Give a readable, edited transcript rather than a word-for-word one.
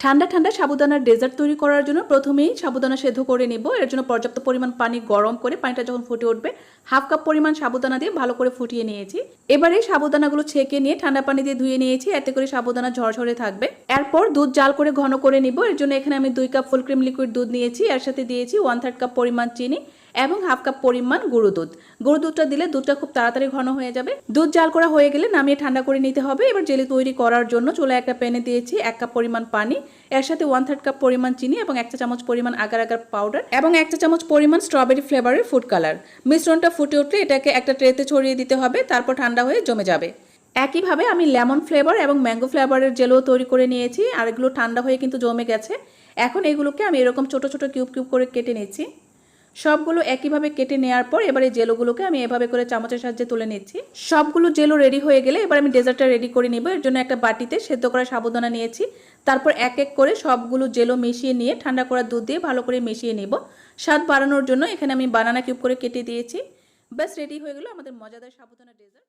ঠান্ডা ঠান্ডা সাবুদানার ডেজার্ট তৈরি করার জন্য প্রথমেই সাবুদানা সেদ্ধ করে নেব। এর জন্য পর্যাপ্ত পরিমাণ পানি গরম করে পানিটা যখন ফুটে উঠবে হাফ কাপ পরিমাণ সাবুদানা দিয়ে ভালো করে ফুটিয়ে নিয়েছি। এবারে সাবুদানাগুলো ছেঁকে নিয়ে ঠান্ডা পানি দিয়ে ধুয়ে নিয়েছি, এতে করে সাবুদানা ঝরঝরে থাকবে। এরপর দুধ জাল করে ঘন করে নিব। এর জন্য এখানে আমি 2 কাপ ফুল ক্রিম লিকুইড দুধ নিয়েছি, এর সাথে দিয়েছি 1/3 কাপ পরিমাণ চিনি এবং হাফ কাপ পরিমাণ গুঁড়ো দুধ। গুঁড়ো দুধটা দিলে দুধটা খুব তাড়াতাড়ি ঘন হয়ে যাবে। দুধ জাল করা হয়ে গেলে নামিয়ে ঠান্ডা করে নিতে হবে। এবার জেলি তৈরি করার জন্য চুলায় একটা প্যানে দিয়েছি 1 কাপ পরিমাণ পানি, এর সাথে 1/3 কাপ পরিমাণ চিনি এবং 1 চা চামচ পরিমাণ আগার আগার পাউডার এবং 1 চা চামচ পরিমাণ স্ট্রবেরি ফ্লেভারের ফুড কালার। মিশ্রণটা ফুটে উঠলে এটাকে একটা ট্রেতে ছড়িয়ে দিতে হবে, তারপর ঠান্ডা হয়ে জমে যাবে। একইভাবে আমি লেমন ফ্লেভার এবং ম্যাঙ্গো ফ্লেভারের জেলও তৈরি করে নিয়েছি, আর এগুলো ঠান্ডা হয়ে কিন্তু জমে গেছে। এখন এগুলোকে আমি এরকম ছোট ছোট কিউব কিউব করে কেটে নিচ্ছি। সবগুলো একইভাবে কেটে নেওয়ার পর এবার এই জেলোগুলোকে আমি এভাবে করে চামচের সাহায্যে তুলে নিচ্ছি। সবগুলো জেলো রেডি হয়ে গেলে এবার আমি ডেজার্টটা রেডি করে নিব। এর জন্য একটা বাটিতে সেদ্ধ করা সাবুদানা নিয়েছি, তারপর এক এক করে সবগুলো জেলো মিশিয়ে নিয়ে ঠান্ডা করা দুধ দিয়ে ভালো করে মিশিয়ে নিব। স্বাদ বাড়ানোর জন্য এখানে আমি বানানা কিউব করে কেটে দিয়েছি। ব্যাস রেডি হয়ে গেল আমাদের মজাদার সাবুদানা ডেজার্ট।